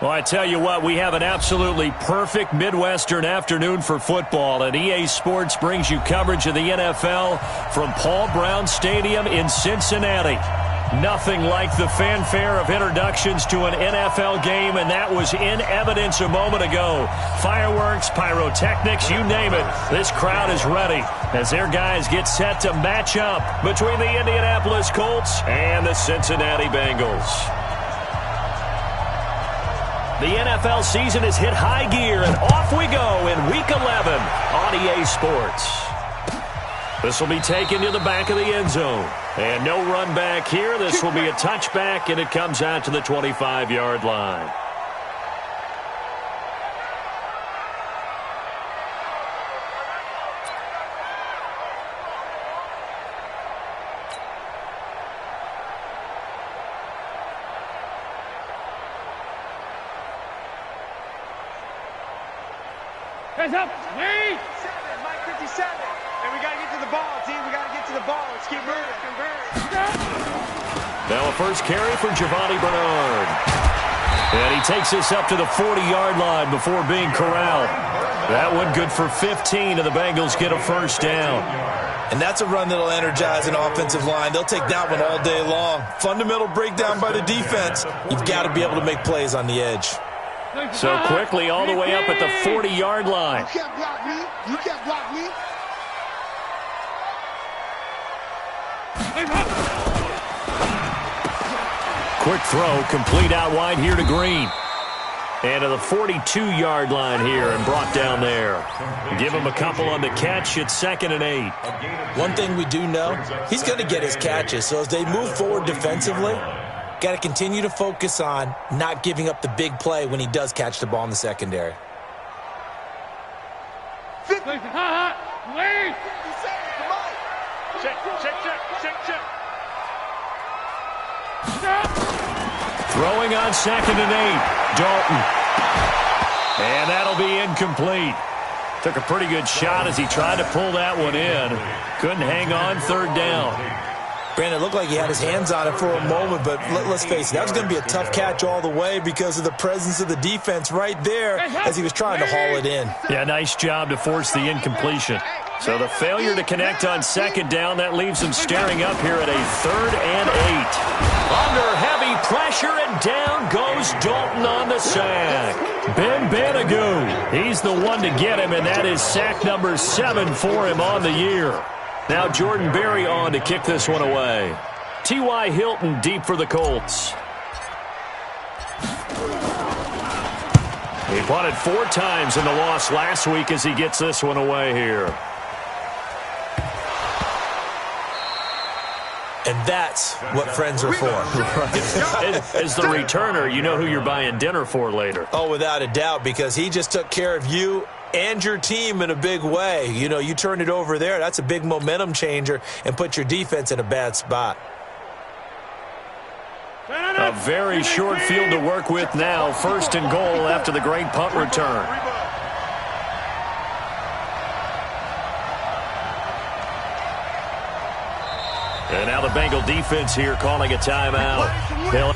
Well, I tell you what, we have an absolutely perfect Midwestern afternoon for football, and EA Sports brings you coverage of the NFL from Paul Brown Stadium in Cincinnati. Nothing like the fanfare of introductions to an NFL game, and that was in evidence a moment ago. Fireworks, pyrotechnics, you name it. This crowd is ready as their guys get set to match up between the Indianapolis Colts and the Cincinnati Bengals. The NFL season has hit high gear, and off we go in Week 11 on EA Sports. This will be taken to the back of the end zone. And no run back here. This will be a touchback, and it comes out to the 25-yard line. Hands up, Lee! 7, Mike 57. And we got to get to the ball, team. We got to get to the ball. Let's keep moving. Now a first carry for Giovanni Bernard. And he takes this up to the 40-yard line before being corralled. That one good for 15, and the Bengals get a first down. And that's a run that'll energize an offensive line. They'll take that one all day long. Fundamental breakdown by the defense. You've got to be able to make plays on the edge. So quickly all the way up at the 40-yard line. You can't block me. You can't block me. Quick throw, complete out wide here to Green. And to the 42-yard line here and brought down there. Give him a couple on the catch. It's 2nd and 8. One thing we do know, he's going to get his catches. So as they move forward defensively, got to continue to focus on not giving up the big play when he does catch the ball in the secondary. Check. Throwing on 2nd and 8. Dalton. And that'll be incomplete. Took a pretty good shot as he tried to pull that one in. Couldn't hang on, 3rd down. Brandon, it looked like he had his hands on it for a moment, but let's face it, that was going to be a tough catch all the way because of the presence of the defense right there as he was trying to haul it in. Yeah, nice job to force the incompletion. So the failure to connect on 2nd down, that leaves him staring up here at a 3rd and 8. Under heavy pressure, and down goes Dalton on the sack. Ben Banagoo, he's the one to get him, and that is sack number 7 for him on the year. Now Jordan Berry on to kick this one away. T.Y. Hilton deep for the Colts. He punted 4 times in the loss last week as he gets this one away here. And that's what friends are for. As the returner, you know who you're buying dinner for later. Oh, without a doubt, because he just took care of you and your team in a big way. You know, you turn it over there, that's a big momentum changer and put your defense in a bad spot. A very short field to work with now. 1st and goal after the great punt return. And now the Bengal defense here calling a timeout. They'll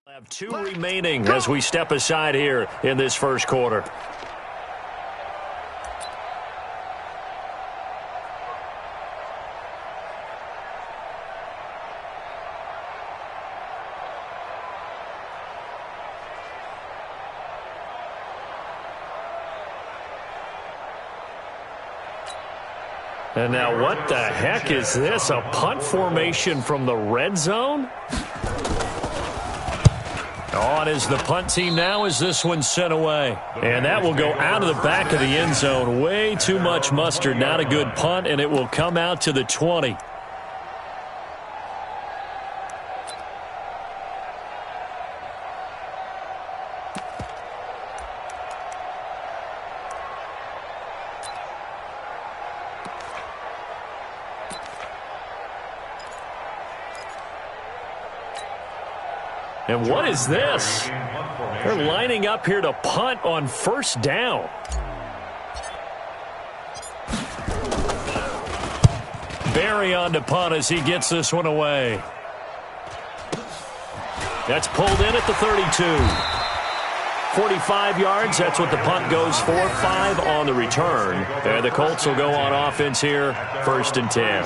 have 2 remaining as we step aside here in this first quarter. And now what the heck is this? A punt formation from the red zone? On is the punt team now as this one's sent away. And that will go out of the back of the end zone. Way too much mustard. Not a good punt, and it will come out to the 20. And what is this? They're lining up here to punt on first down. Barry on to punt as he gets this one away. That's pulled in at the 32. 45 yards, that's what the punt goes for. 5 on the return. And the Colts will go on offense here, 1st and 10.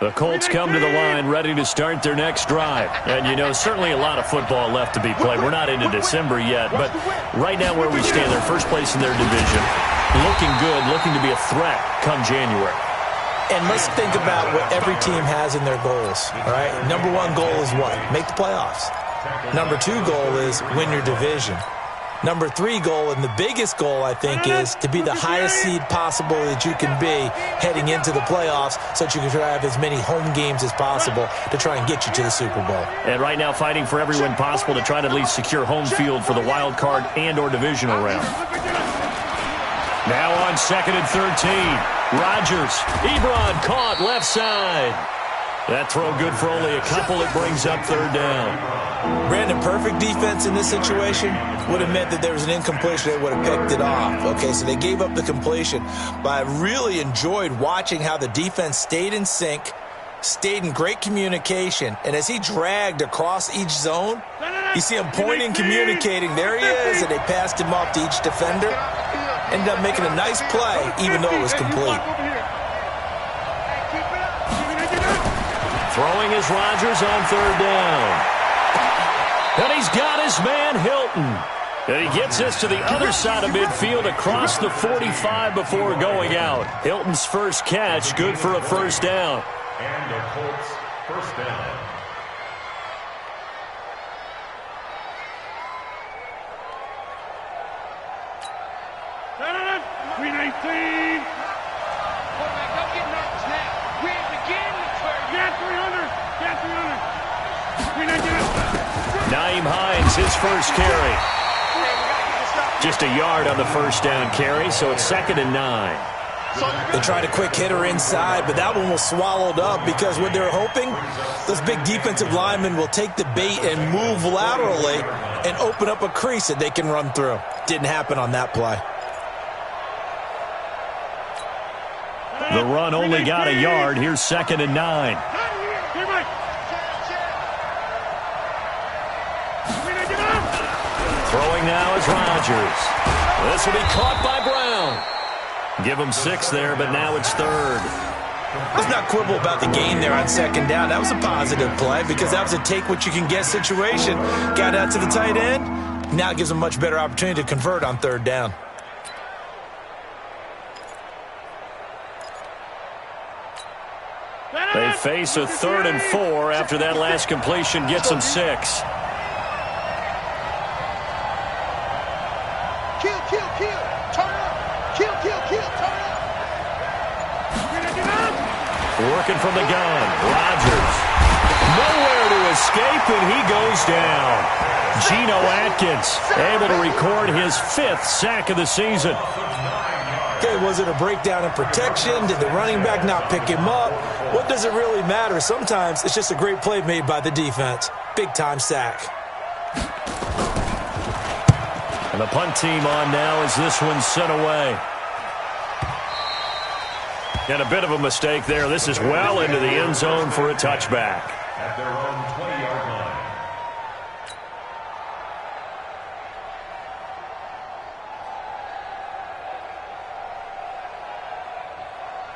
The Colts come to the line ready to start their next drive. And, you know, certainly a lot of football left to be played. We're not into December yet, but right now where we stand, they're first place in their division. Looking good, looking to be a threat come January. And let's think about what every team has in their goals, all right? Number 1 goal is what? Make the playoffs. Number 2 goal is win your division. Number 3 goal, and the biggest goal, I think, is to be the highest seed possible that you can be heading into the playoffs so that you can try to have as many home games as possible to try and get you to the Super Bowl. And right now fighting for every win possible to try to at least secure home field for the wild card and or divisional round. Now on 2nd and 13. Rodgers. Ebron caught left side. That throw good for only a couple. It brings up 3rd down. Brandon, perfect defense in this situation would have meant that there was an incompletion. They would have picked it off. Okay, so they gave up the completion. But I really enjoyed watching how the defense stayed in sync, stayed in great communication. And as he dragged across each zone, you see him pointing, communicating. There he is, and they passed him off to each defender. Ended up making a nice play, even though it was complete. Throwing is Rodgers on 3rd down. And he's got his man, Hilton. And he gets this to the other side of midfield across the 45 before going out. Hilton's first catch, good for a 1st down. And the Colts, 1st down. Naeem Hines, his first carry. Just a yard on the 1st down carry, so it's 2nd and 9. They tried a quick hitter inside, but that one was swallowed up because what they're hoping, those big defensive linemen will take the bait and move laterally and open up a crease that they can run through. Didn't happen on that play. The run only got a yard. Here's 2nd and 9. Throwing now is Rodgers. This will be caught by Brown. Give him 6 there, but now it's 3rd. Let's not quibble about the gain there on 2nd down. That was a positive play because that was a take-what-you-can-get situation. Got out to the tight end. Now it gives them a much better opportunity to convert on 3rd down. They face a 3rd and 4 after that last completion gets them 6. Working from the gun, Rodgers. Nowhere to escape, and he goes down. Geno Atkins able to record his 5th sack of the season. Okay, was it a breakdown in protection? Did the running back not pick him up? What does it really matter? Sometimes it's just a great play made by the defense. Big-time sack. And the punt team on now as this one's sent away. And a bit of a mistake there. This is well into the end zone for a touchback. At their own 20-yard line.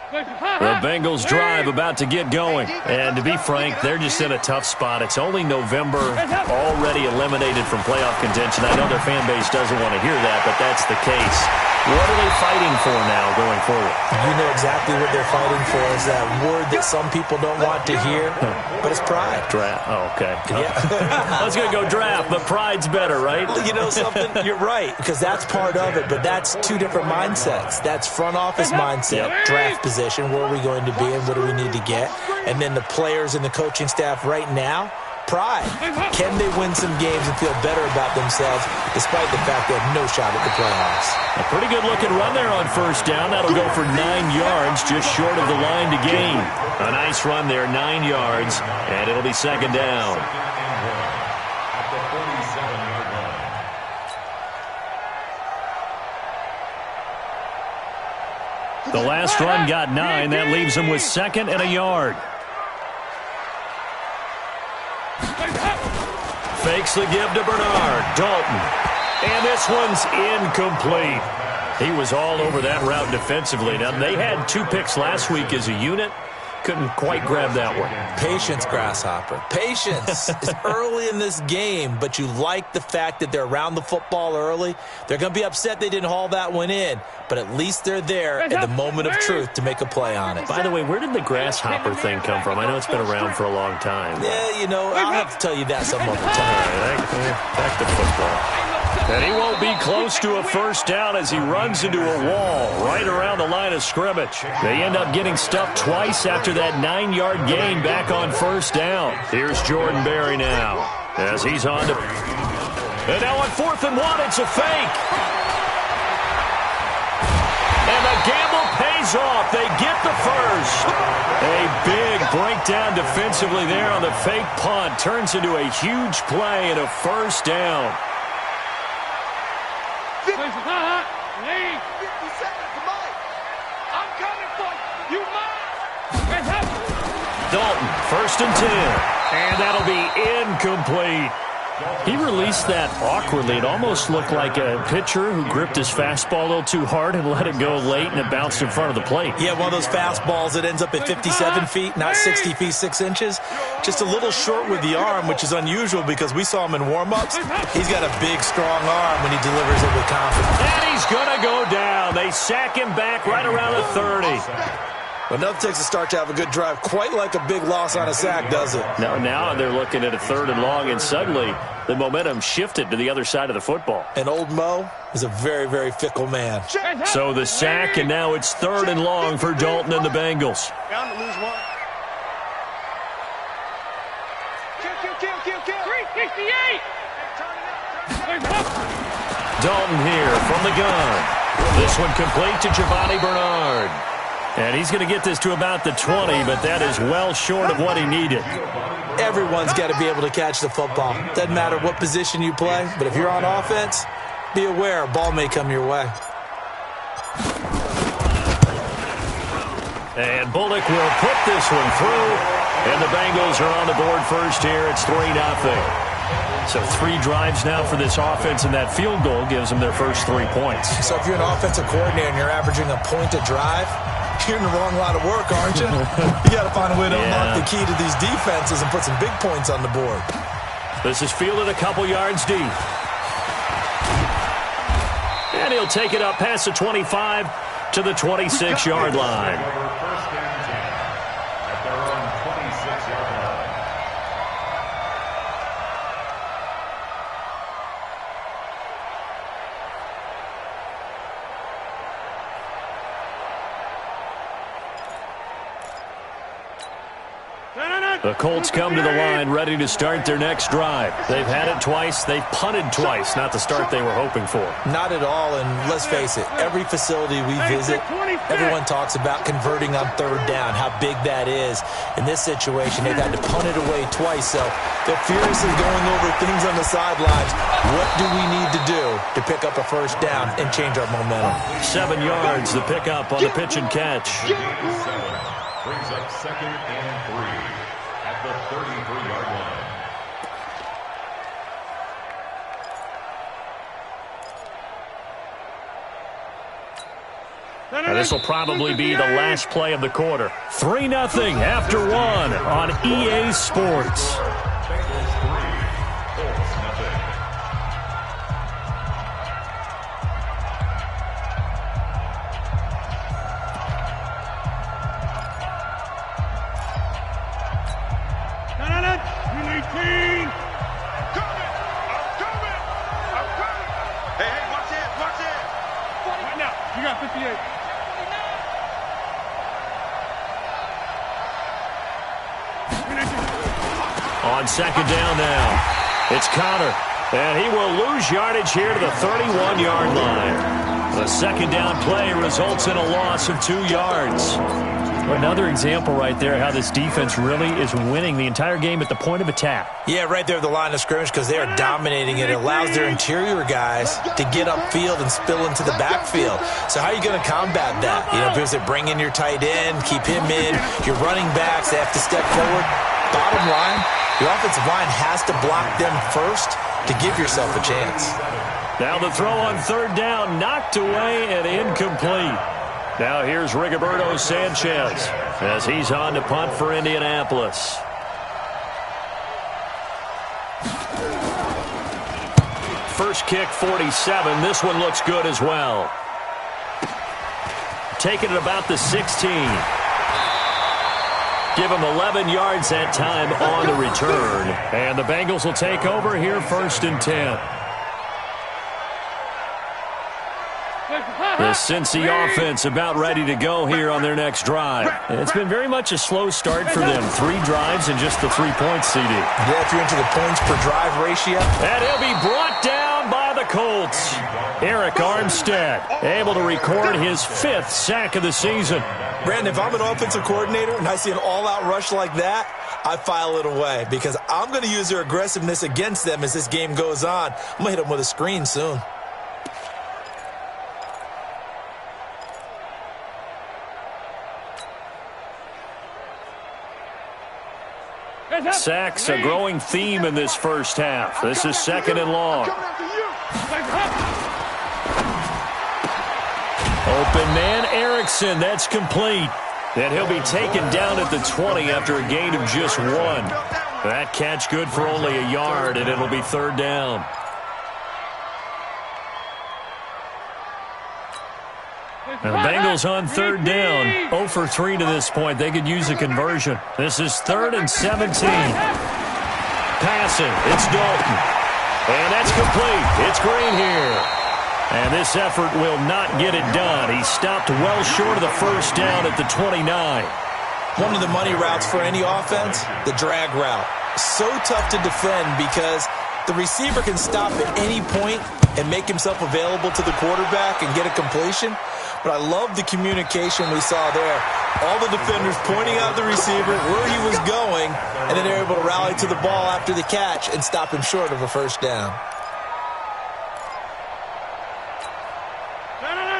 The Bengals drive about to get going. And to be frank, they're just in a tough spot. It's only November, already eliminated from playoff contention. I know their fan base doesn't want to hear that, but that's the case. What are they fighting for now going forward? You know exactly what they're fighting for is that word that some people don't want to hear, but it's pride. Draft. Oh, okay. Yeah. I was going to go draft, but pride's better, right? You know something? You're right, because that's part of it, but that's two different mindsets. That's front office mindset, draft position, where are we going to be and what do we need to get? And then the players and the coaching staff right now, pride. Can they win some games and feel better about themselves despite the fact they have no shot at the playoffs? A pretty good-looking run there on first down. That'll go for 9 yards, just short of the line to gain. A nice run there, 9 yards, and it'll be second down. At the 47-yard line. The last run got 9. That leaves him with second and a yard. Fakes the give to Bernard. Dalton. And this one's incomplete. He was all over that route defensively. Now, they had 2 picks last week as a unit. Couldn't quite grab that one. Patience, Grasshopper. Patience. It's early in this game, but you like the fact that they're around the football early. They're going to be upset they didn't haul that one in, but at least they're there at the moment of truth to make a play on it. By the way, where did the grasshopper thing come from? I know it's been around for a long time. Yeah, you know, I'll have to tell you that some other time. All right, back to football. And he won't be close to a first down as he runs into a wall right around the line of scrimmage. They end up getting stuffed twice after that 9-yard gain back on first down. Here's Jordan Berry now as he's on to... And now on 4th and 1, it's a fake. And the gamble pays off. They get the first. A big breakdown defensively there on the fake punt. Turns into a huge play and a first down. 50 seconds, Mike. I'm coming for you. You must. Dalton, 1st and 10. And that'll be incomplete. He released that awkwardly. It almost looked like a pitcher who gripped his fastball a little too hard and let it go late, and it bounced in front of the plate. Yeah, one of those fastballs that ends up at 57 feet, not 60 feet, 6 inches. Just a little short with the arm, which is unusual because we saw him in warm-ups. He's got a big, strong arm when he delivers it with confidence. And he's going to go down. They sack him back right around the 30. But nothing takes a start to have a good drive, quite like a big loss on a sack, does it? Now they're looking at a 3rd and long, and suddenly the momentum shifted to the other side of the football. And old Mo is a very, very fickle man. So the sack, and now it's 3rd and long for Dalton and the Bengals. Bound to lose one. Kill. 368. Dalton here from the gun. This one complete to Giovanni Bernard. And he's going to get this to about the 20, but that is well short of what he needed. Everyone's got to be able to catch the football. Doesn't matter what position you play, but if you're on offense, be aware a ball may come your way. And Bullock will put this one through, and the Bengals are on the board first here. It's 3-0. So 3 drives now for this offense, and that field goal gives them their first 3 points. So if you're an offensive coordinator and you're averaging a point a drive, you're in the wrong line of work, aren't you? You got to find a way to unlock the key to these defenses and put some big points on the board. This is fielded a couple yards deep. And he'll take it up past the 25 to the 26-yard line. First down 10 at their own 26-yard line. The Colts come to the line ready to start their next drive. They've had it twice. They've punted twice. Not the start they were hoping for. Not at all, and let's face it, every facility we visit, everyone talks about converting on 3rd down, how big that is. In this situation, they've had to punt it away twice, so they're furiously going over things on the sidelines. What do we need to do to pick up a first down and change our momentum? 7 yards, the pickup on the pitch and catch. 7 brings up 2nd and 3 at the 33-yard line. Now, this will probably be the last play of the quarter. 3-0 after 1 on EA Sports. Bengals 3, Colts nothing. Hey, watch it. Right now, you got 58. On second down now, it's Connor, and he will lose yardage here to the 31-yard line. The second down play results in a loss of 2 yards. Another example right there how this defense really is winning the entire game at the point of attack. Yeah, right there at the line of scrimmage because they are dominating it. It allows their interior guys to get upfield and spill into the backfield. So how are you going to combat that? You know, because they bring in your tight end, keep him in. Your running backs, they have to step forward. Bottom line, your offensive line has to block them first to give yourself a chance. Now the throw on third down, knocked away and incomplete. Now here's Rigoberto Sanchez as he's on to punt for Indianapolis. First kick, 47. This one looks good as well. Taking it about the 16. Give him 11 yards that time on the return. And the Bengals will take over here, 1st and 10. The Cincy offense about ready to go here on their next drive. It's been very much a slow start for them. 3 drives and just the 3 points, CD. Yeah, if you're into the points per drive ratio. And he'll be brought down by the Colts. Eric Armstead able to record his 5th sack of the season. Brandon, if I'm an offensive coordinator and I see an all-out rush like that, I file it away because I'm going to use their aggressiveness against them as this game goes on. I'm going to hit them with a screen soon. Sacks, a growing theme in this first half. This is 2nd and long. Open man, Erickson. That's complete. And he'll be taken down at the 20 after a gain of just 1. That catch good for only a yard, and it'll be 3rd down. And the Bengals on 3rd down. 0 for 3 to this point. They could use a conversion. This is 3rd and 17. Passing. It's Dalton. And that's complete. It's Green here. And this effort will not get it done. He stopped well short of the 1st down at the 29. One of the money routes for any offense, the drag route. So tough to defend because the receiver can stop at any point and make himself available to the quarterback and get a completion. But I love the communication we saw there. All the defenders pointing out the receiver, where he was going, and then they're able to rally to the ball after the catch and stop him short of a 1st down.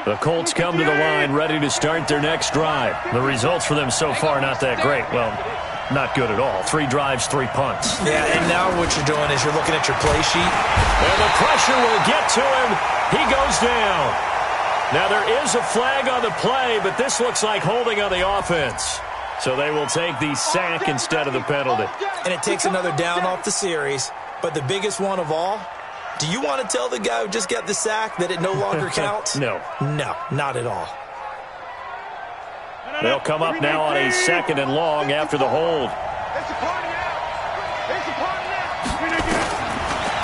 The Colts come to the line ready to start their next drive. The results for them so far not that great. Well, not good at all. 3 drives, 3 punts. Yeah, and now what you're doing is you're looking at your play sheet. And the pressure will get to him. He goes down. Now there is a flag on the play, but this looks like holding on the offense. So they will take the sack instead of the penalty. And it takes another down off the series. But the biggest one of all, do you want to tell the guy who just got the sack that it no longer counts? No. No, not at all. They'll come up now on a 2nd and long after the hold.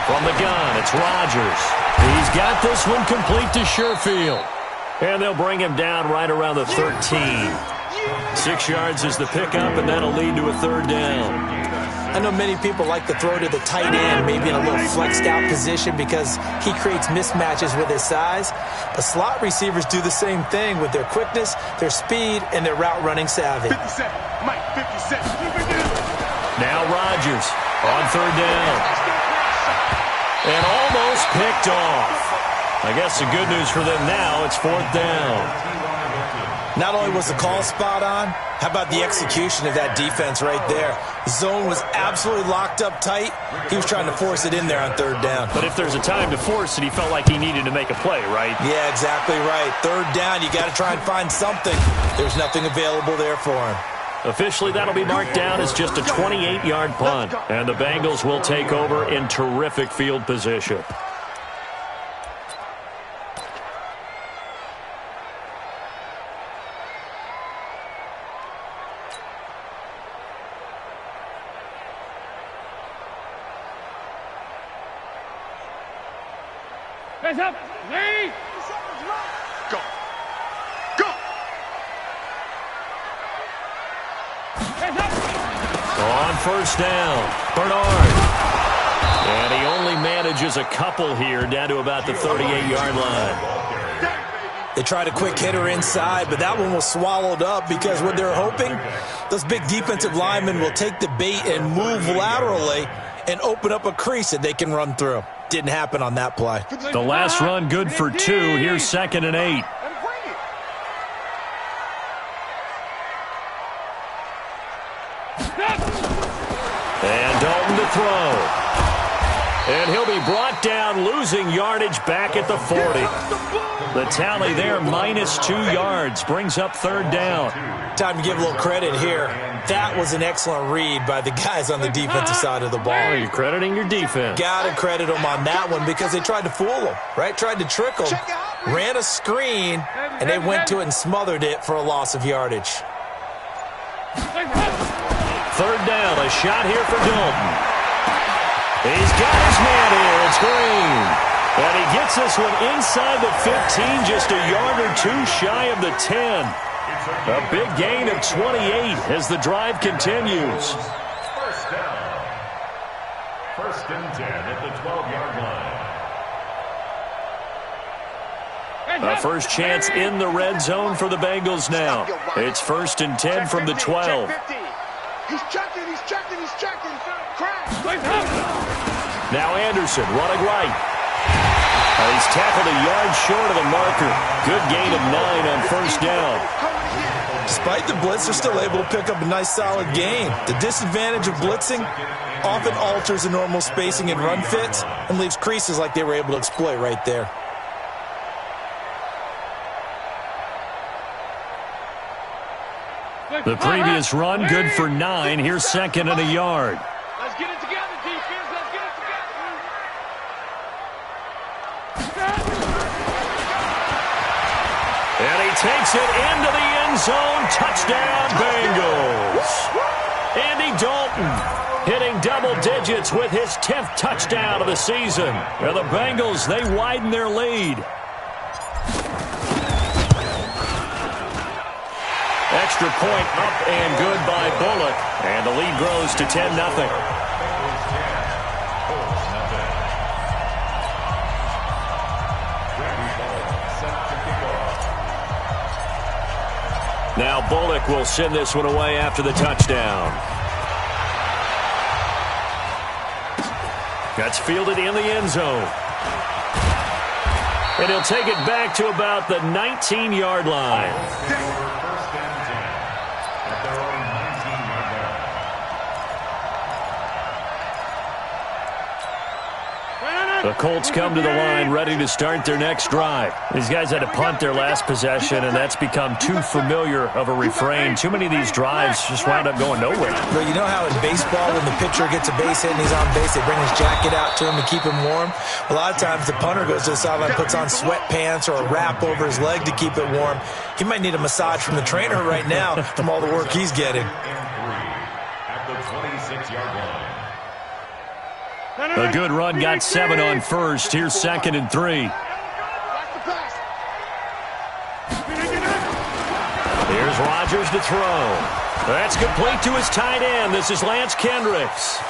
From the gun, it's Rodgers. He's got this one complete to Sherfield. And they'll bring him down right around the 13. 6 yards is the pickup, and that'll lead to a 3rd down. I know many people like to throw to the tight end, maybe in a little flexed out position because he creates mismatches with his size. But slot receivers do the same thing with their quickness, their speed, and their route running savvy. 57, Mike, 57. Now Rodgers on 3rd down. And almost picked off. I guess the good news for them now, it's 4th down. Not only was the call spot on, how about the execution of that defense right there? The zone was absolutely locked up tight. He was trying to force it in there on third down. But if there's a time to force it, he felt like he needed to make a play, right? Yeah, exactly right. Third down, you got to try and find something. There's nothing available there for him. Officially, that'll be marked down as just a 28-yard punt. And the Bengals will take over in terrific field position. Hands up. Lead. Go. Go. Hands up. On first down, Bernard. And he only manages a couple here down to about the 38-yard line. They tried a quick hitter inside, but that one was swallowed up because what they're hoping, those big defensive linemen will take the bait and move laterally and open up a crease that they can run through. Didn't happen on that play. The last run good for 2. Here's 2nd and 8. And Dalton to throw. And he'll be brought down, losing yardage back at the 40. The tally there, -2 yards, brings up third down. Time to give a little credit here. That was an excellent read by the guys on the defensive side of the ball. Oh, you're crediting your defense. Got to credit them on that one because they tried to fool them, right? Tried to trick them, ran a screen, and they went to it and smothered it for a loss of yardage. Third down, a shot here for Dalton. He's got his man here. It's Green. And he gets this one inside the 15, just a yard or 2 shy of the 10. A big gain of 28 as the drive continues. First down. 1st and 10 at the 12-yard line. A first chance in the red zone for the Bengals now. It's 1st and 10 from the 12. He's checking, he's checking, he's checking. Crash. Now Anderson running right. He's tackled a yard short of the marker. Good gain of 9 on first down. Despite the blitz, they're still able to pick up a nice solid gain. The disadvantage of blitzing often alters the normal spacing and run fits and leaves creases like they were able to exploit right there. The previous run good for 9. Here's 2nd and a yard. Let's get it together, defense. Let's get it together. And he takes it into the end zone. Touchdown, Bengals. Andy Dalton hitting double digits with his 10th touchdown of the season. And the Bengals, they widen their lead. Extra point up and good by Bullock. And the lead grows to 10-0. Now Bullock will send this one away after the touchdown. That's fielded in the end zone. And he'll take it back to about the 19-yard line. The Colts come to the line ready to start their next drive. These guys had to punt their last possession, and that's become too familiar of a refrain. Too many of these drives just wound up going nowhere. Well, you know how in baseball when the pitcher gets a base hit and he's on base, they bring his jacket out to him to keep him warm? A lot of times the punter goes to the sideline, puts on sweatpants or a wrap over his leg to keep it warm. He might need a massage from the trainer right now from all the work he's getting. At the 26-yard line. A good run got 7 on first. Here's 2nd and 3. Here's Rodgers to throw. That's complete to his tight end. This is Lance Kendricks.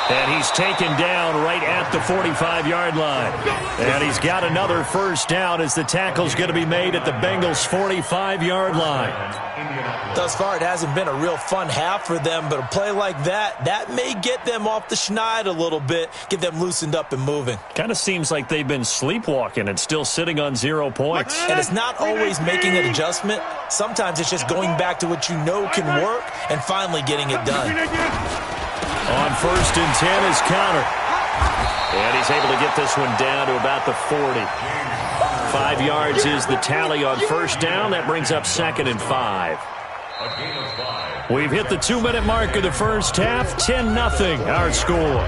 And he's taken down right at the 45-yard line. And he's got another first down as the tackle's going to be made at the Bengals' 45-yard line. Thus far, it hasn't been a real fun half for them, but a play like that may get them off the schneid a little bit, get them loosened up and moving. Kind of seems like they've been sleepwalking and still sitting on 0 points. And it's not always making an adjustment. Sometimes it's just going back to what you know can work and finally getting it done. On 1st and 10 is Connor. And he's able to get this one down to about the 40. 5 yards is the tally on first down. That brings up 2nd and 5. We've hit the 2-minute mark of the first half. 10-0 our score.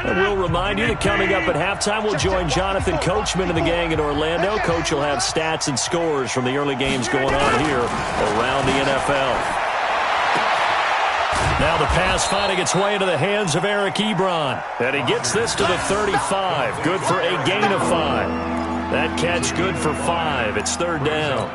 We'll remind you that coming up at halftime, we'll join Jonathan Coachman and the gang in Orlando. Coach will have stats and scores from the early games going on here around the NFL. Now the pass finding its way into the hands of Eric Ebron. And he gets this to the 35. Good for a gain of 5. That catch good for 5. It's 3rd down.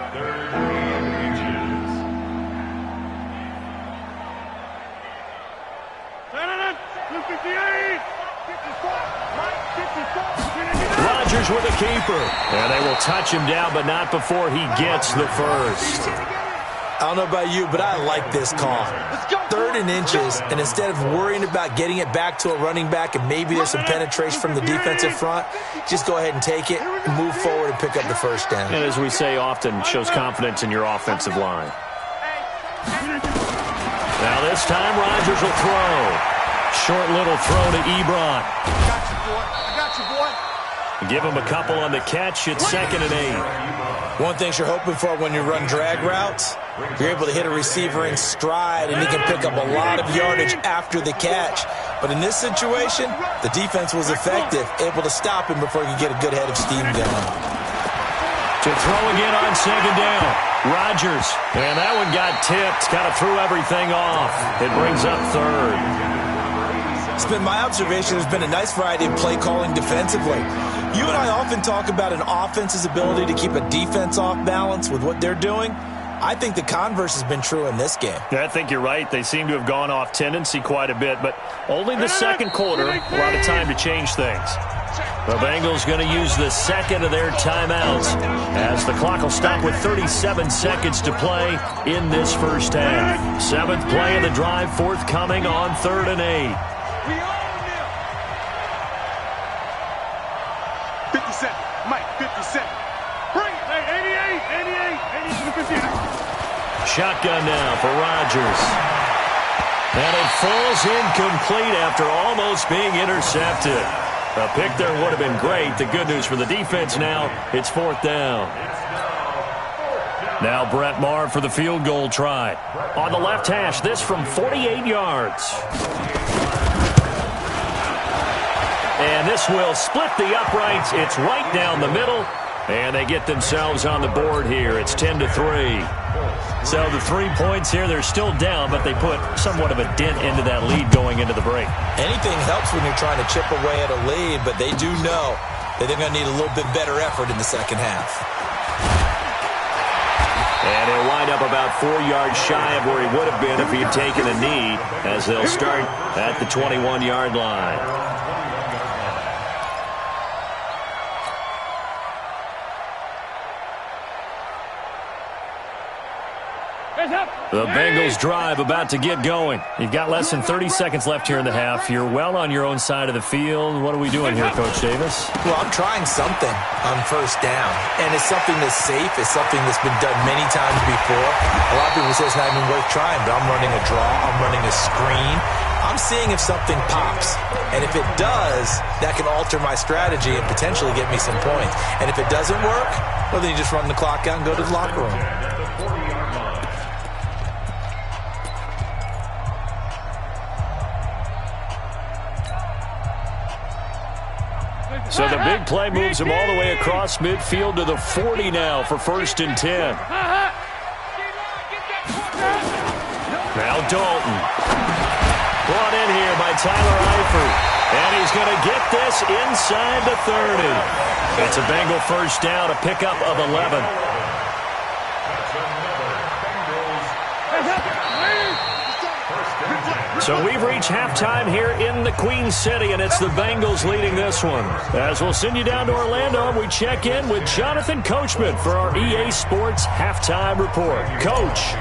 Rodgers with a keeper. And they will touch him down, but not before he gets the first. I don't know about you, but I like this call. 3rd and inches, and instead of worrying about getting it back to a running back and maybe there's some penetration from the defensive front, just go ahead and take it, move forward, and pick up the first down. And as we say often, shows confidence in your offensive line. Now this time, Rodgers will throw. Short little throw to Ebron. I got you, boy. Give him a couple on the catch. It's 2nd and 8. One thing you're hoping for when you run drag routes, you're able to hit a receiver in stride, and he can pick up a lot of yardage after the catch. But in this situation, the defense was effective, able to stop him before he could get a good head of steam going. To throw again on 2nd down. Rodgers. And that one got tipped. Kind of threw everything off. It brings up 3rd. It's been my observation there's been a nice variety of play calling defensively. You and I often talk about an offense's ability to keep a defense off balance with what they're doing. I think the converse has been true in this game. Yeah, I think you're right. They seem to have gone off tendency quite a bit, but only the 2nd quarter, a lot of time to change things. The Bengals going to use the 2nd of their timeouts as the clock will stop with 37 seconds to play in this first half. 7th play of the drive forthcoming on 3rd and 8. 57, Mike, 57. Bring it. Hey, 88 to the 58. Shotgun now for Rodgers. And it falls incomplete after almost being intercepted. A pick there would have been great. The good news for the defense now, it's 4th down. Now Brett Maher for the field goal try. On the left hash, this from 48 yards. And this will split the uprights. It's right down the middle. And they get themselves on the board here. It's 10-3. So the 3 points here, they're still down, but they put somewhat of a dent into that lead going into the break. Anything helps when you're trying to chip away at a lead, but they do know that they're going to need a little bit better effort in the second half. And he'll wind up about 4 yards shy of where he would have been if he had taken a knee, as they'll start at the 21-yard line. The Bengals drive about to get going. You've got less than 30 seconds left here in the half. You're well on your own side of the field. What are we doing here, Coach Davis? Well, I'm trying something on first down, and it's something that's safe. It's something that's been done many times before. A lot of people say it's not even worth trying, but I'm running a draw. I'm running a screen. I'm seeing if something pops, and if it does, that can alter my strategy and potentially get me some points. And if it doesn't work, well, then you just run the clock out and go to the locker room. So the big play moves him all the way across midfield to the 40 now for 1st and 10. Now Dalton. Brought in here by Tyler Eifert. And he's going to get this inside the 30. It's a Bengal first down, a pickup of 11. So we've reached halftime here in the Queen City, and it's the Bengals leading this one. As we'll send you down to Orlando, and we check in with Jonathan Coachman for our EA Sports Halftime Report. Coach.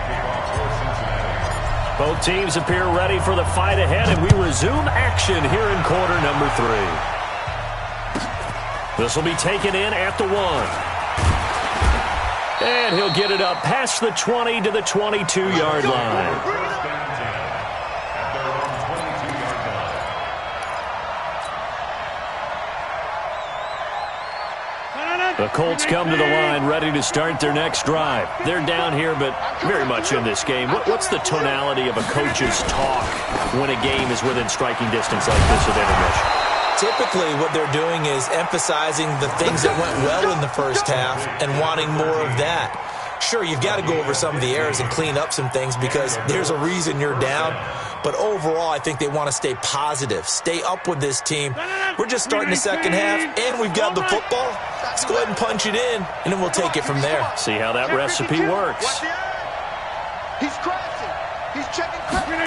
Both teams appear ready for the fight ahead, and we resume action here in quarter number 3. This will be taken in at the 1. And he'll get it up past the 20 to the 22-yard line. The Colts come to the line ready to start their next drive. They're down here, but very much in this game. What's the tonality of a coach's talk when a game is within striking distance like this at intermission? Typically, what they're doing is emphasizing the things that went well in the first half and wanting more of that. Sure, you've got to go over some of the errors and clean up some things because there's a reason you're down. But overall, I think they want to stay positive, stay up with this team. We're just starting the second half, and we've got the football. Let's go ahead and punch it in, and then we'll take it from there. See how that recipe works. He's crashing. He's checking crashing.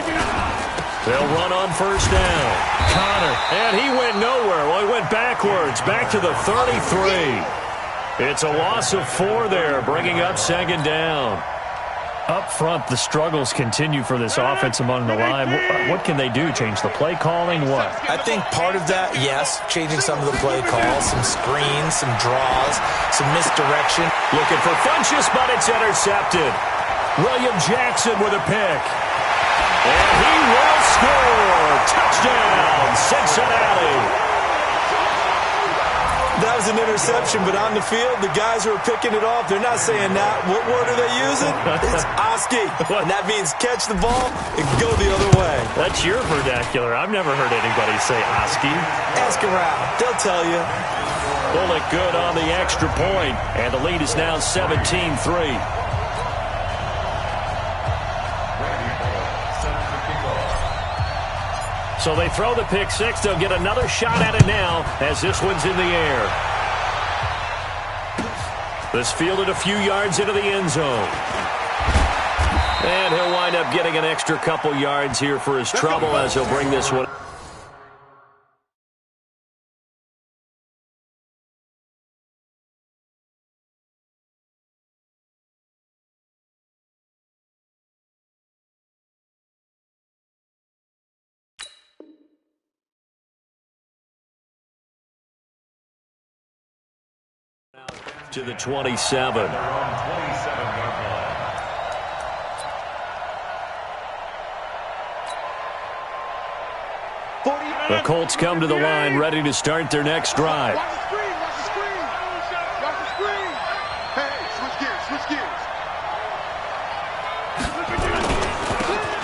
They'll run on first down. Connor, and he went nowhere. Well, he went backwards, back to the 33. It's a loss of 4 there, bringing up second down. Up front, the struggles continue for this offense among the line. What can they do? Change the play calling? What? I think part of that, yes, changing some of the play calls, some screens, some draws, some misdirection. Looking for Funchess, but it's intercepted. William Jackson with a pick. And he will score. Touchdown, Cincinnati. That was an interception, but on the field, the guys who are picking it off, they're not saying that. What word are they using? It's Oski, and that means catch the ball and go the other way. That's your vernacular. I've never heard anybody say Oski. Ask around. They'll tell you. Pull it good on the extra point, and the lead is now 17-3. So they throw the pick six. They'll get another shot at it now as this one's in the air. This fielded a few yards into the end zone. And he'll wind up getting an extra couple yards here for his trouble as he'll bring this one. To the 27. The Colts come to the line ready to start their next drive. Watch the screen. Watch the screen. Watch the screen. Hey, switch gears. Switch gears.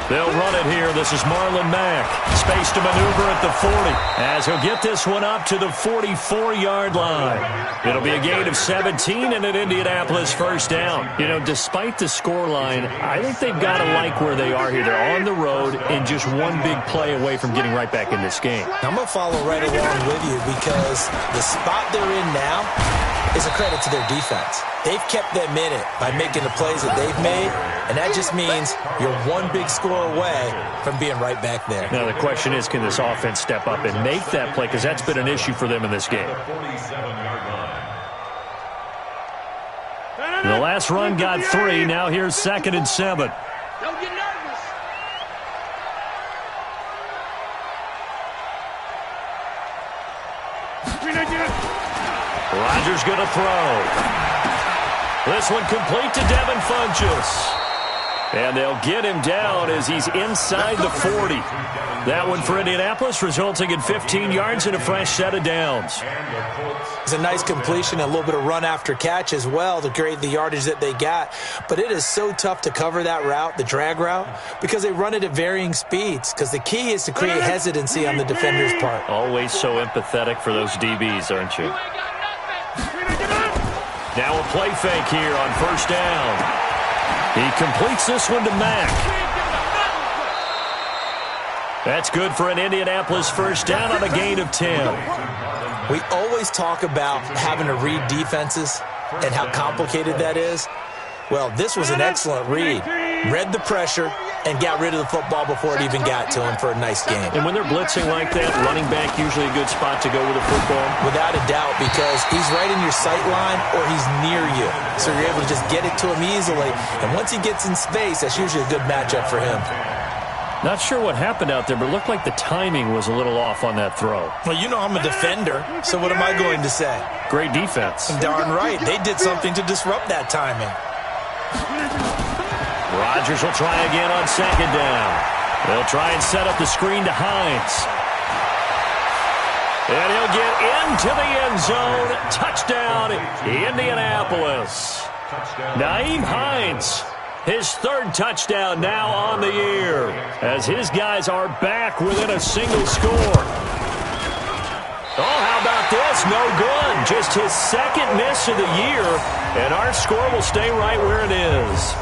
They'll run it here. This is Marlon Mack. Space to maneuver at the 40 as he'll get this one up to the 44-yard line. It'll be a gain of 17 and an Indianapolis first down. You know, despite the scoreline, I think they've got to like where they are here. They're on the road and just one big play away from getting right back in this game. I'm going to follow right along with you because the spot they're in now is a credit to their defense. They've kept them in it by making the plays that they've made, and that just means you're one big score away from being right back there. Now the question is, can this offense step up and make that play? Because that's been an issue for them in this game. The last run got 3. Now here's 2nd and 7. Don't get nervous. Rodgers going to throw. This one complete to Devin Funchess. And they'll get him down as he's inside the 40. That one for Indianapolis, resulting in 15 yards and a fresh set of downs. It's a nice completion, a little bit of run after catch as well to create the yardage that they got. But it is so tough to cover that route, the drag route, because they run it at varying speeds. Because the key is to create hesitancy on the defender's part. Always so empathetic for those DBs, aren't you? Now a play fake here on first down. He completes this one to Mack. That's good for an Indianapolis first down on a gain of 10. We always talk about having to read defenses and how complicated that is. Well, this was an excellent read. Read the pressure and got rid of the football before it even got to him for a nice game. And when they're blitzing like that, running back usually a good spot to go with a football? Without a doubt, because he's right in your sight line or he's near you. So you're able to just get it to him easily. And once he gets in space, that's usually a good matchup for him. Not sure what happened out there, but it looked like the timing was a little off on that throw. Well, you know I'm a defender, so what am I going to say? Great defense. Darn right. They did something to disrupt that timing. Rodgers will try again on second down. They'll try and set up the screen to Hines. And he'll get into the end zone. Touchdown, Indianapolis. Nyheim Hines. His third touchdown now on the year as his guys are back within a single score. Oh, how about this? No good. Just his second miss of the year, and our score will stay right where it is.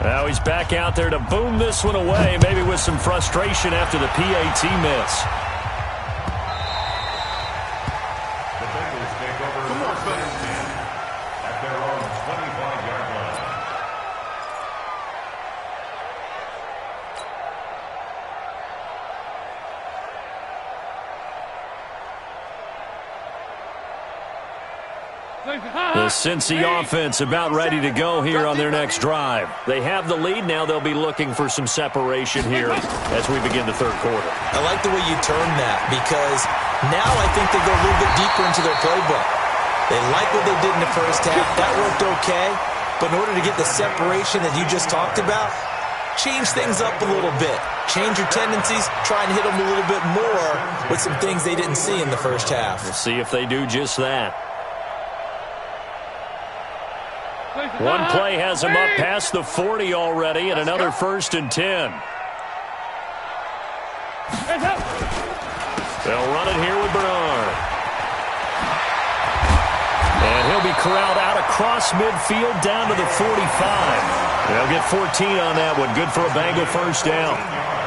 Now he's back out there to boom this one away, maybe with some frustration after the PAT miss. The Cincy offense about ready to go here on their next drive. They have the lead. Now they'll be looking for some separation here as we begin the third quarter. I like the way you term that because now I think they go a little bit deeper into their playbook. They like what they did in the first half. That worked okay. But in order to get the separation that you just talked about, change things up a little bit. Change your tendencies. Try and hit them a little bit more with some things they didn't see in the first half. We'll see if they do just that. One play has him up past the 40 already, and another 1st and 10. They'll run it here with Bernard. And he'll be corralled out across midfield down to the 45. They'll get 14 on that one. Good for a Bengal first down.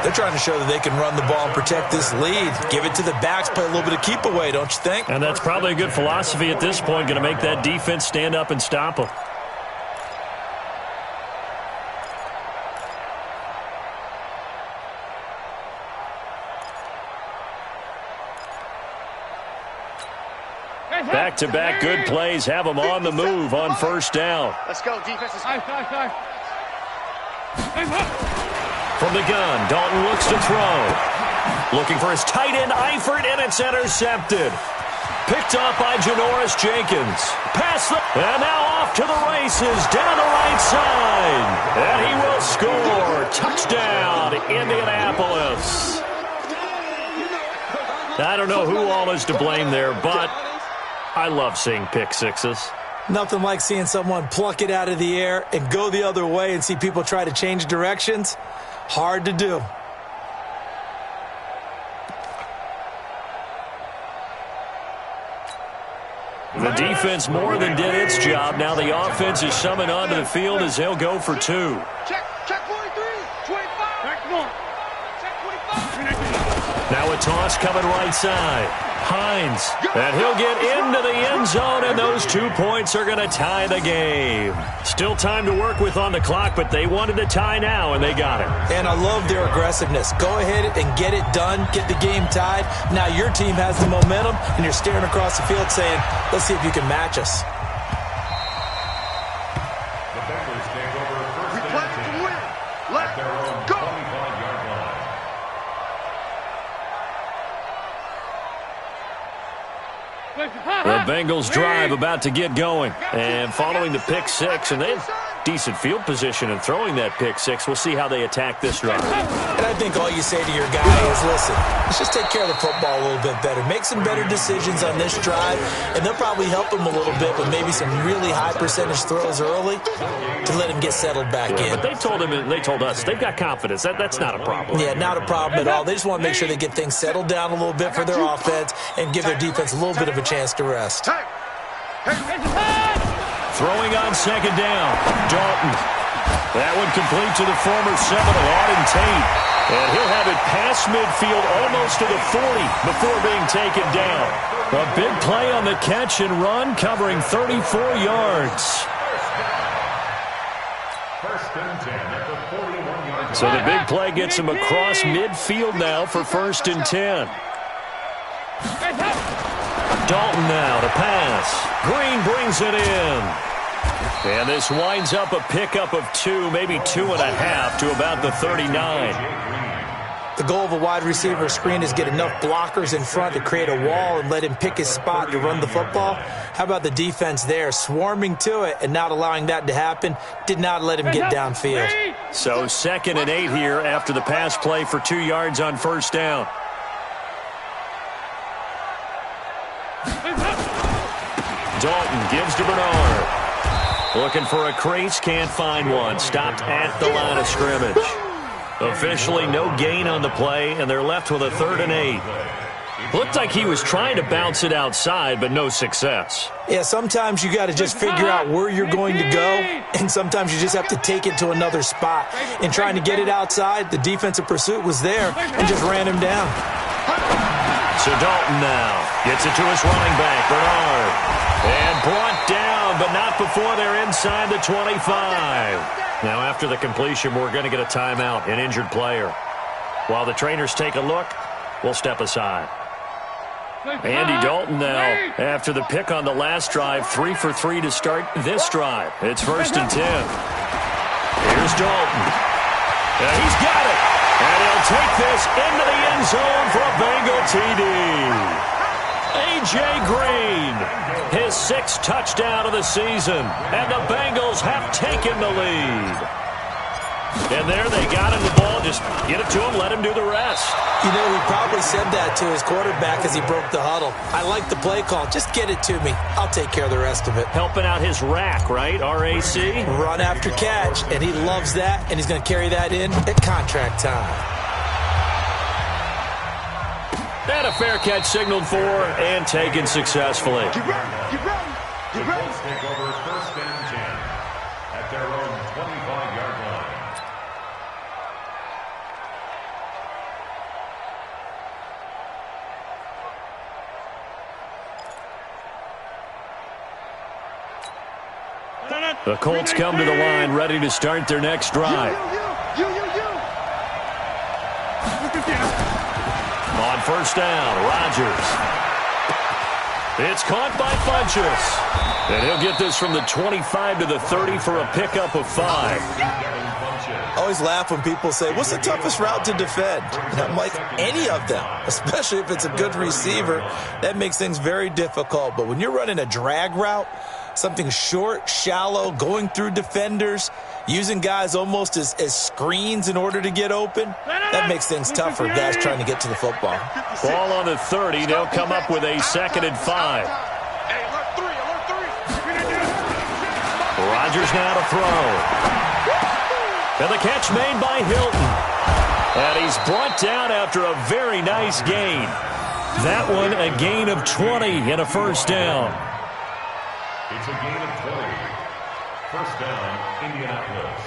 They're trying to show that they can run the ball and protect this lead. Give it to the backs, play a little bit of keep away, don't you think? And that's probably a good philosophy at this point, going to make that defense stand up and stop them. Back-to-back good plays have them on the move on first down. Let's go, defense. From the gun, Dalton looks to throw. Looking for his tight end, Eifert, and it's intercepted. Picked up by Janoris Jenkins. And now off to the races down the right side. And he will score. Touchdown, Indianapolis. I don't know who all is to blame there, but I love seeing pick sixes. Nothing like seeing someone pluck it out of the air and go the other way and see people try to change directions. Hard to do. The defense more than did its job. Now the offense is summoned onto the field as they'll go for two. Check 43, 25. Come on. Check 25. Now a toss coming right side. Hines, and he'll get into the end zone, and those 2 points are going to tie the game. Still time to work with on the clock, but they wanted to tie now, and they got it. And I love their aggressiveness. Go ahead and get it done, get the game tied. Now your team has the momentum, and you're staring across the field saying, let's see if you can match us. The Bengals take over first and 10 at their own 25-yard line. The Bengals drive about to get going. And following the pick six, and they have decent field position in throwing that pick six. We'll see how they attack this drive. And I think all you say to your guy is, listen, let's just take care of the football a little bit better. Make some better decisions on this drive, and they'll probably help him a little bit with maybe some really high percentage throws early to let him get settled back in. But they told us they've got confidence. That's not a problem. Yeah, not a problem at all. They just want to make sure they get things settled down a little bit for their offense and give their defense a little bit of a chance to rest. Throwing on second down. Dalton. That one complete to the former Seminole, Auden Tate. And he'll have it past midfield almost to the 40 before being taken down. A big play on the catch and run, covering 34 yards. First and 10 at the 41-yard line. So the big play gets him across midfield now for first and 10. Dalton now to pass. Green brings it in. And this winds up a pickup of 2, maybe 2.5 to about the 39. The goal of a wide receiver screen is get enough blockers in front to create a wall and let him pick his spot to run the football. How about the defense there, swarming to it and not allowing that to happen? Did not let him get downfield. So 2nd and 8 here after the pass play for 2 yards on first down. Dalton gives to Bernard. Looking for a crease, can't find one. Stopped at the line of scrimmage. Officially no gain on the play, and they're left with a 3rd and 8. Looked like he was trying to bounce it outside, but no success. Yeah, sometimes you got to just figure out where you're going to go, and sometimes you just have to take it to another spot. In trying to get it outside, the defensive pursuit was there and just ran him down. So Dalton now gets it to his running back, Bernard. And brought down, but not before they're inside the 25. Now after the completion, we're going to get a timeout, an injured player. While the trainers take a look, we'll step aside. Andy Dalton now, after the pick on the last drive, 3 for 3 to start this drive. It's first and 10. Here's Dalton. And he's got it. And he'll take this into the end zone for a Bengal TD. A.J. Green, his 6th touchdown of the season, and the Bengals have taken the lead. And there they got him the ball. Just get it to him, let him do the rest. You know, he probably said that to his quarterback as he broke the huddle. I like the play call. Just get it to me. I'll take care of the rest of it. Helping out his rack, right? R-A-C? Run after catch, and he loves that, and he's going to carry that in at contract time. And a fair catch signaled for and taken successfully. Get ready, get ready, get ready. The Colts take over first and 10 at their own 25-yard line. The Colts come to the line ready to start their next drive. You. On first down, Rodgers. It's caught by Funchess. And he'll get this from the 25 to the 30 for a pickup of 5. I always laugh when people say, what's the toughest route to defend? And I'm like, any of them, especially if it's a good receiver. That makes things very difficult. But when you're running a drag route, something short, shallow, going through defenders, using guys almost as screens in order to get open, that makes things tough for guys trying to get to the football. Ball on the 30. They'll come up with a 2nd and 5. Rodgers now to throw. And the catch made by Hilton. And he's brought down after a very nice gain. That one a gain of 20 and a first down. It's a gain of 20. First down, Indianapolis.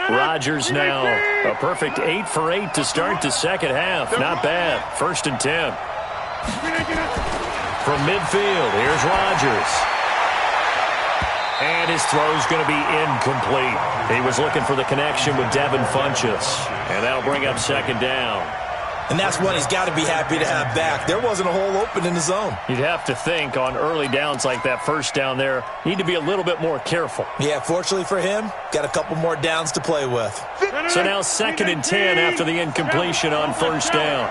Rodgers now a perfect 8 for 8 to start the second half. Not bad. First and 10. From midfield, here's Rodgers. And his throw's going to be incomplete. He was looking for the connection with Devin Funchess. And that'll bring up second down. And that's one he's got to be happy to have back. There wasn't a hole open in the zone. You'd have to think on early downs like that first down there, need to be a little bit more careful. Yeah, fortunately for him, got a couple more downs to play with. So now 2nd and 10 after the incompletion on first down.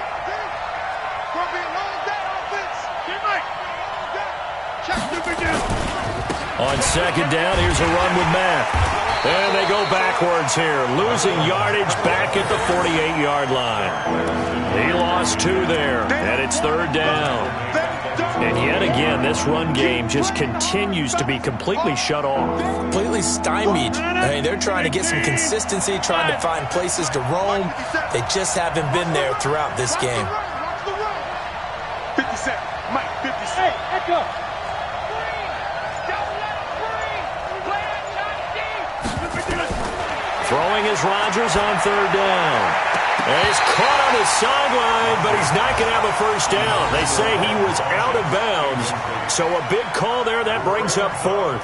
On second down, here's a run with Matt. And they go backwards here, losing yardage back at the 48-yard line. He lost 2 there, and it's 3rd down. And yet again, this run game just continues to be completely shut off. Completely stymied. I mean, they're trying to get some consistency, trying to find places to roam. They just haven't been there throughout this game. go. Throwing is Rodgers on third down. And he's caught on his sideline, but he's not going to have a first down. They say he was out of bounds. So a big call there. That brings up fourth.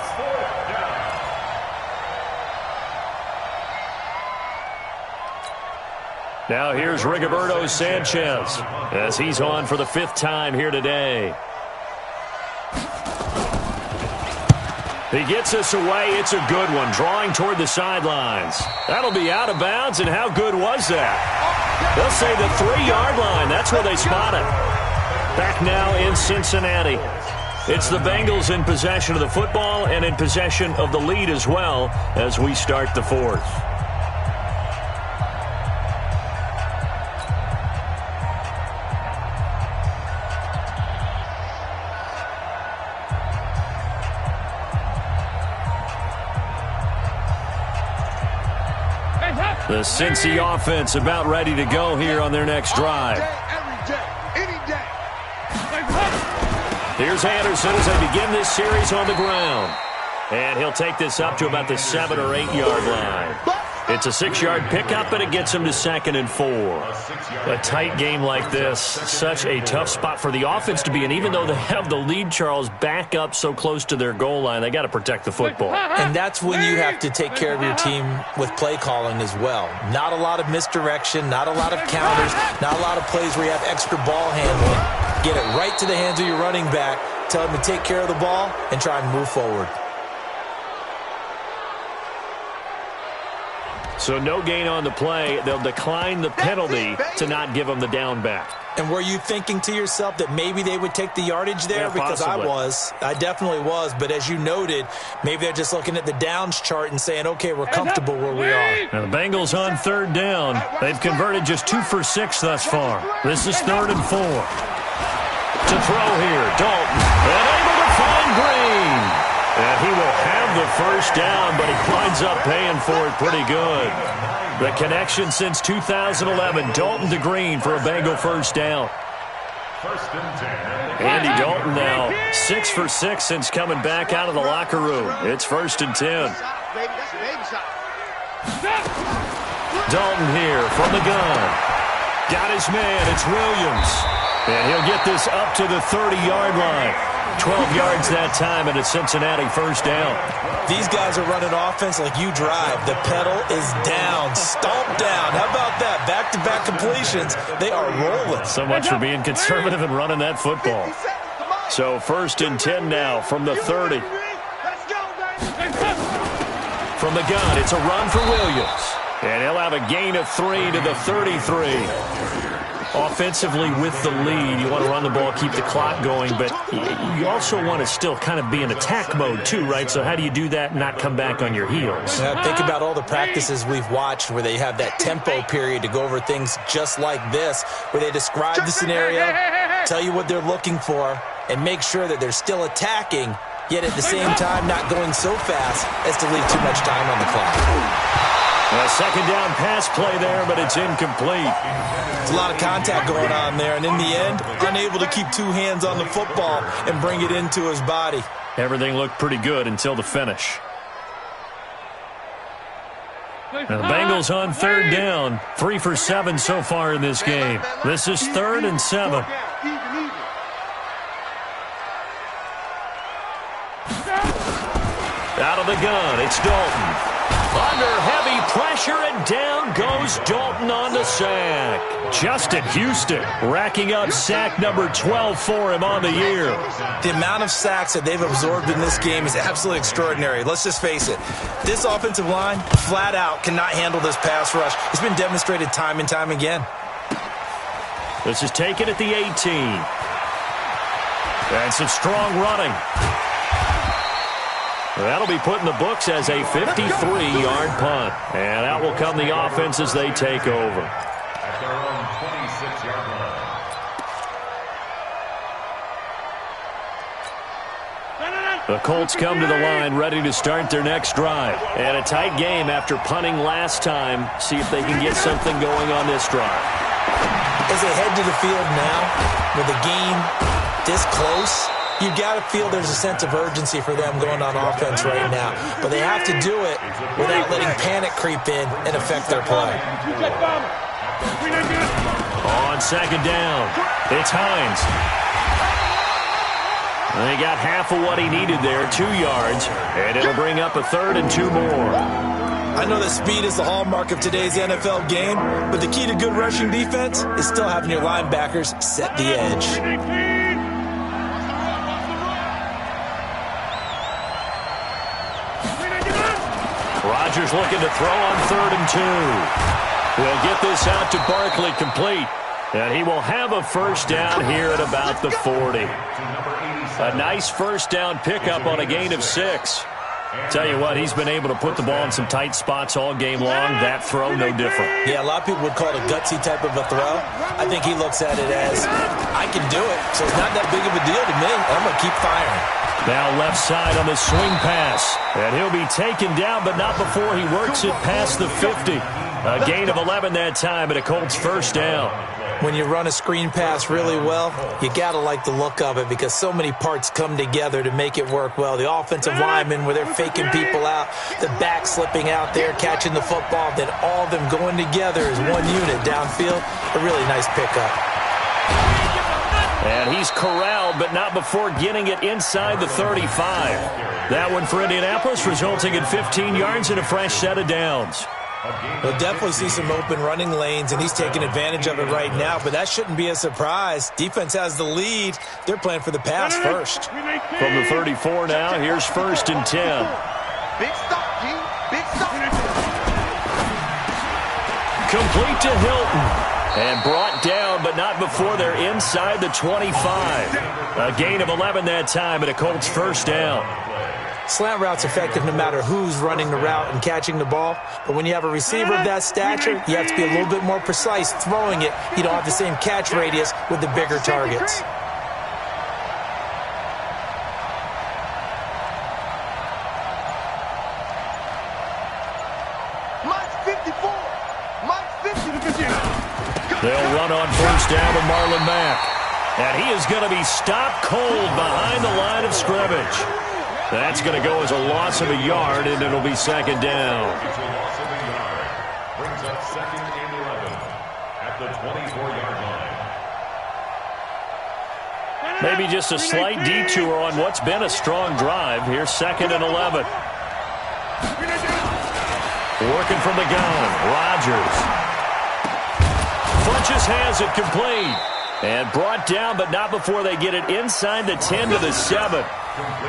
Now here's Rigoberto Sanchez as he's on for the 5th time here today. He gets us away. It's a good one, drawing toward the sidelines. That'll be out of bounds, and how good was that? They'll say the 3-yard line. That's where they spot it. Back now in Cincinnati. It's the Bengals in possession of the football and in possession of the lead as well as we start the 4th. The Cincy offense about ready to go here on their next drive. Here's Anderson as they begin this series on the ground. And he'll take this up to about the 7- or 8-yard line. It's a 6-yard pickup, and it gets him to 2nd and 4. A tight game like this, such a tough spot for the offense to be in. Even though they have the lead, Charles, back up so close to their goal line, they got to protect the football. And that's when you have to take care of your team with play calling as well. Not a lot of misdirection, not a lot of counters, not a lot of plays where you have extra ball handling. Get it right to the hands of your running back, tell him to take care of the ball, and try and move forward. So no gain on the play. They'll decline the penalty to not give them the down back. And were you thinking to yourself that maybe they would take the yardage there? Yeah, because possibly. I definitely was. But as you noted, maybe they're just looking at the downs chart and saying, okay, we're comfortable where we are. Now the Bengals on 3rd down. They've converted just 2 for 6 thus far. This is 3rd and 4. To throw here, Dalton. And able to find Green. And he will have the first down, but he winds up paying for it pretty good. The connection since 2011, Dalton to Green for a Bengal first down. Andy Dalton now 6 for 6 since coming back out of the locker room. It's 1st and 10. Dalton here from the gun. Got his man, it's Williams. And he'll get this up to the 30-yard line. 12 yards that time, and a Cincinnati first down. These guys are running offense like you drive. The pedal is down, stomp down. How about that? Back-to-back completions. They are rolling. So much for being conservative and running that football. So 1st and 10 now from the 30. From the gun, it's a run for Williams. And he'll have a gain of 3 to the 33. Offensively with the lead, you want to run the ball, keep the clock going, but you also want to still kind of be in attack mode too, right? So how do you do that and not come back on your heels? Think about all the practices we've watched where they have that tempo period to go over things just like this, where they describe the scenario, tell you what they're looking for, and make sure that they're still attacking, yet at the same time not going so fast as to leave too much time on the clock. A 2nd down pass play there, but it's incomplete. There's a lot of contact going on there, and in the end, unable to keep 2 hands on the football and bring it into his body. Everything looked pretty good until the finish. Now the Bengals on 3rd down, 3 for 7 so far in this game. This is 3rd and 7. Out of the gun, it's Dalton. Under heavy pressure, and down goes Dalton on the sack. Justin Houston racking up sack number 12 for him on the year. The amount of sacks that they've absorbed in this game is absolutely extraordinary. Let's just face it. This offensive line, flat out, cannot handle this pass rush. It's been demonstrated time and time again. This is taken at the 18. And some strong running. That'll be put in the books as a 53-yard punt. And out will come the offense as they take over. At their own 26-yard line. The Colts come to the line ready to start their next drive. And a tight game after punting last time. See if they can get something going on this drive. As they head to the field now, with the game this close, You got to feel there's a sense of urgency for them going on offense right now. But they have to do it without letting panic creep in and affect their play. On second down, it's Hines. They got half of what he needed there, 2 yards, and it'll bring up a 3rd and 2 more. I know that speed is the hallmark of today's NFL game, but the key to good rushing defense is still having your linebackers set the edge. Rodgers looking to throw on 3rd and 2. He'll get this out to Barkley complete, and he will have a first down here at about the 40. A nice first down pickup on a gain of 6. Tell you what, he's been able to put the ball in some tight spots all game long. That throw, no different. Yeah, a lot of people would call it a gutsy type of a throw. I think he looks at it as, I can do it, so it's not that big of a deal to me. I'm going to keep firing. Now left side on the swing pass. And he'll be taken down, but not before he works it past the 50. A gain of 11 that time, and a Colts first down. When you run a screen pass really well, you got to like the look of it because so many parts come together to make it work well. The offensive linemen, where they're faking people out, the back slipping out there, catching the football, then all of them going together as one unit downfield. A really nice pickup. And he's corralled, but not before getting it inside the 35. That one for Indianapolis, resulting in 15 yards and a fresh set of downs. We'll definitely see some open running lanes, and he's taking advantage of it right now, but that shouldn't be a surprise. Defense has the lead. They're playing for the pass first. From the 34 now, here's 1st and 10. Big stop, G. Big stop. Complete to Hilton. And brought down, but not before they're inside the 25. A gain of 11 that time, and a Colts first down. Slant route's effective no matter who's running the route and catching the ball. But when you have a receiver of that stature, you have to be a little bit more precise throwing it. You don't have the same catch radius with the bigger targets. Mike's 54. Mike's 50. They'll run on first down with Marlon Mack. And he is going to be stopped cold behind the line of scrimmage. That's going to go as a loss of a yard, and it'll be second down. Brings up 2nd and 11 at the 24-yard line. Maybe just a slight detour on what's been a strong drive. Here's 2nd and 11. Working from the gun, Rodgers. Funches has it complete. And brought down, but not before they get it inside the 10 to the 7.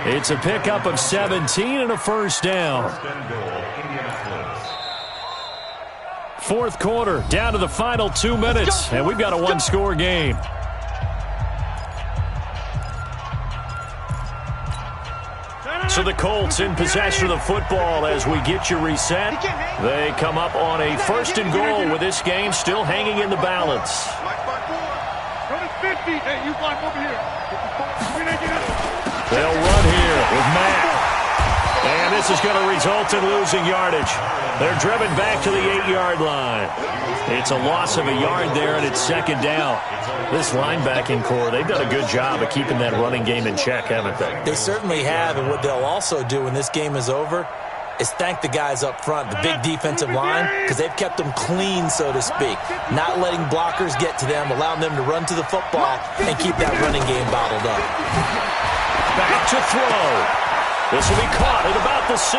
It's a pickup of 17 and a first down. 4th quarter, down to the final 2 minutes, and we've got a one-score game. So the Colts in possession of the football as we get you reset. They come up on a 1st and goal with this game still hanging in the balance. They'll run here with Matt. And this is going to result in losing yardage. They're driven back to the 8-yard line. It's a loss of a yard there, and it's second down. This linebacking core, they've done a good job of keeping that running game in check, haven't they? They certainly have, and what they'll also do when this game is over is thank the guys up front, the big defensive line, because they've kept them clean, so to speak. Not letting blockers get to them, allowing them to run to the football and keep that running game bottled up. Back to throw. This will be caught at about the 6.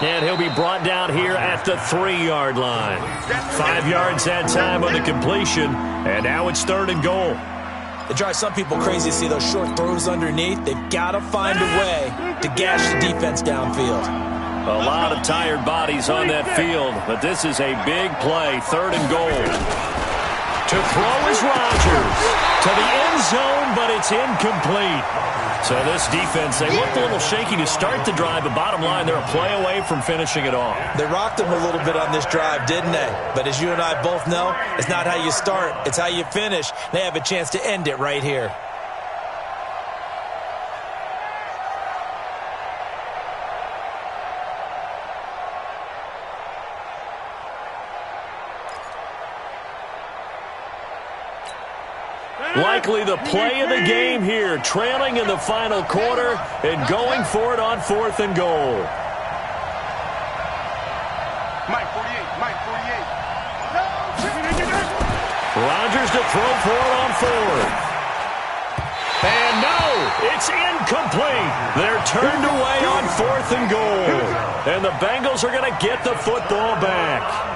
And he'll be brought down here at the 3-yard line. 5 yards that time on the completion, and now it's 3rd and goal. It drives some people crazy to see those short throws underneath. They've got to find a way to gash the defense downfield. A lot of tired bodies on that field, but this is a big play, 3rd and goal. To throw is Rodgers. To the end zone, but it's incomplete. So this defense, they looked a little shaky to start the drive, but bottom line, they're a play away from finishing it off. They rocked them a little bit on this drive, didn't they? But as you and I both know, it's not how you start, it's how you finish. They have a chance to end it right here. Likely the play of the game here, trailing in the final quarter and going for it on 4th and goal. Mike 48, Mike 48. Rodgers to throw for it on 4th. And no, it's incomplete. They're turned away on 4th and goal. And the Bengals are going to get the football back.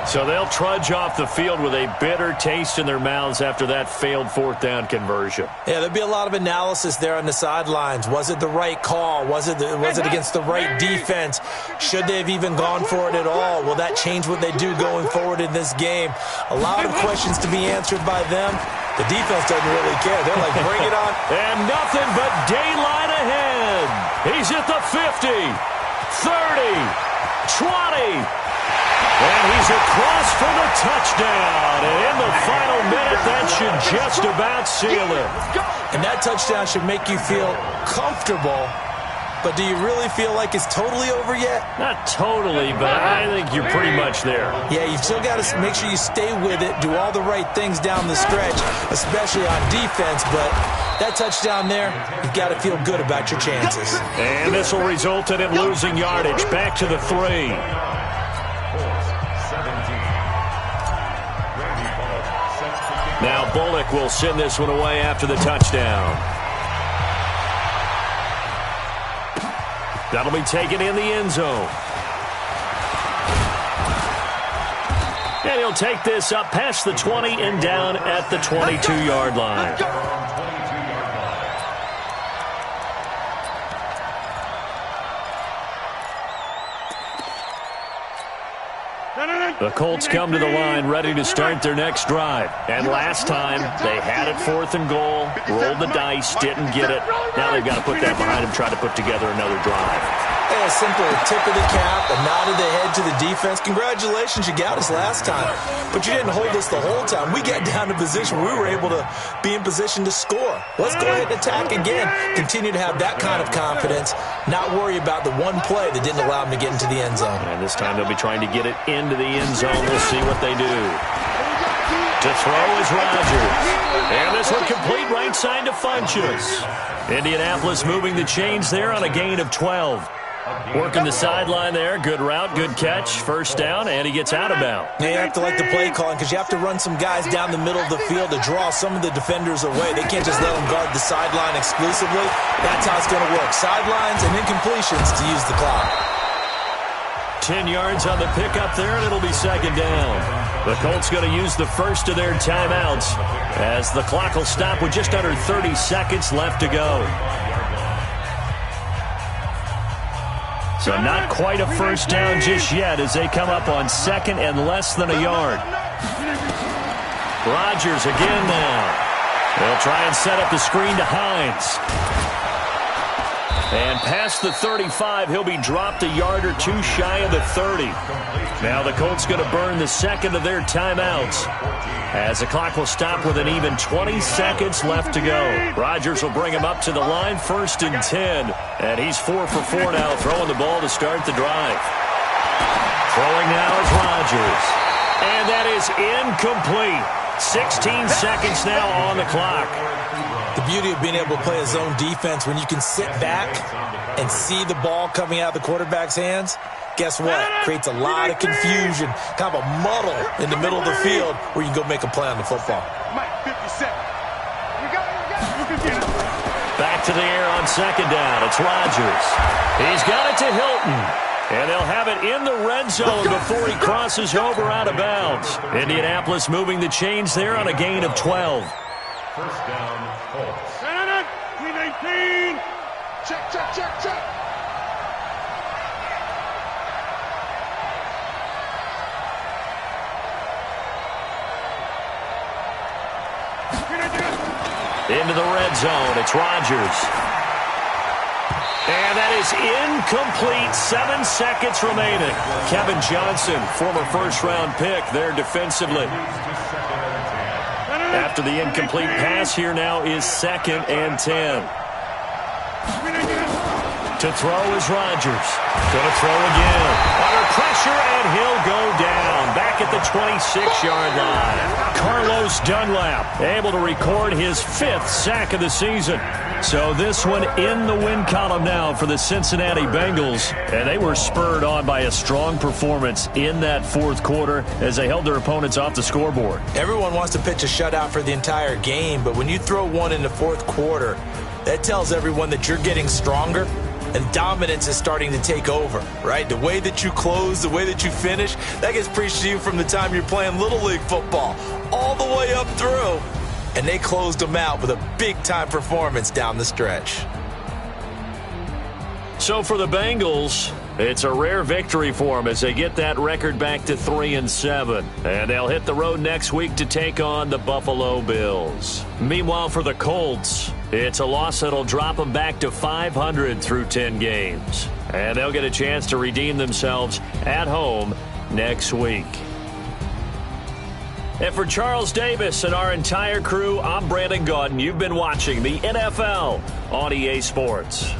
So they'll trudge off the field with a bitter taste in their mouths after that failed 4th down conversion. Yeah, there'll be a lot of analysis there on the sidelines. Was it the right call? Was it against the right defense? Should they have even gone for it at all? Will that change what they do going forward in this game? A lot of questions to be answered by them. The defense doesn't really care. They're like, bring it on. And nothing but daylight ahead. He's at the 50, 30, 20. And he's across for the touchdown. And in the final minute, that should just about seal it. And that touchdown should make you feel comfortable. But do you really feel like it's totally over yet? Not totally, but I think you're pretty much there. Yeah, you've still got to make sure you stay with it, do all the right things down the stretch, especially on defense. But that touchdown there, you've got to feel good about your chances. And this will result in him losing yardage. Back to the 3. Now Bullock will send this one away after the touchdown. That'll be taken in the end zone. And he'll take this up past the 20 and down at the 22-yard line. The Colts come to the line ready to start their next drive. And last time, they had it 4th and goal, rolled the dice, didn't get it. Now they've got to put that behind them, try to put together another drive. Yeah, simple tip of the cap, a nod of the head to the defense. Congratulations, you got us last time. But you didn't hold us the whole time. We got down to position where we were able to be in position to score. Let's go ahead and attack again. Continue to have that kind of confidence, not worry about the one play that didn't allow them to get into the end zone. And this time they'll be trying to get it into the end zone. We'll see what they do. To throw is Rodgers. And this one complete right side to Funchess. Indianapolis moving the chains there on a gain of 12. Working the sideline there. Good route, good catch. First down, and he gets out of bounds. Yeah, you have to like the play calling because you have to run some guys down the middle of the field to draw some of the defenders away. They can't just let them guard the sideline exclusively. That's how it's going to work. Sidelines and incompletions to use the clock. 10 yards on the pickup there, and it'll be second down. The Colts going to use the first of their timeouts as the clock will stop with just under 30 seconds left to go. So not quite a first down just yet as they come up on second and less than a yard. Rodgers again now. They'll try and set up the screen to Hines. And past the 35, he'll be dropped a yard or two shy of the 30. Now the Colts going to burn the second of their timeouts as the clock will stop with an even 20 seconds left to go. Rodgers will bring him up to the line, 1st and 10. And he's 4 for 4 now, throwing the ball to start the drive. Throwing now is Rodgers. And that is incomplete. 16 seconds now on the clock. The beauty of being able to play a zone defense when you can sit back and see the ball coming out of the quarterback's hands, guess what? Creates a lot of confusion, kind of a muddle in the middle of the field where you can go make a play on the football. Back to the air on second down. It's Rodgers. He's got it to Hilton. And they'll have it in the red zone before he crosses over out of bounds. Indianapolis moving the chains there on a gain of 12. First down, Colts. 319. Check, check, check, check. Into the red zone. It's Rodgers. And that is incomplete. 7 seconds remaining. Kevin Johnson, former first-round pick there defensively. After the incomplete pass, here now is 2nd and 10. To throw is Rodgers. Going to throw again. Under pressure, and he'll go down. Back at the 26-yard line. Carlos Dunlap able to record his 5th sack of the season. So this one in the win column now for the Cincinnati Bengals. And they were spurred on by a strong performance in that fourth quarter as they held their opponents off the scoreboard. Everyone wants to pitch a shutout for the entire game, but when you throw one in the fourth quarter, that tells everyone that you're getting stronger and dominance is starting to take over, right? The way that you close, the way that you finish, that gets preached to you from the time you're playing Little League football all the way up through. And they closed them out with a big-time performance down the stretch. So for the Bengals, it's a rare victory for them as they get that record back to 3-7. And they'll hit the road next week to take on the Buffalo Bills. Meanwhile, for the Colts, it's a loss that'll drop them back to 500 through 10 games. And they'll get a chance to redeem themselves at home next week. And for Charles Davis and our entire crew, I'm Brandon Gaudin. You've been watching the NFL on EA Sports.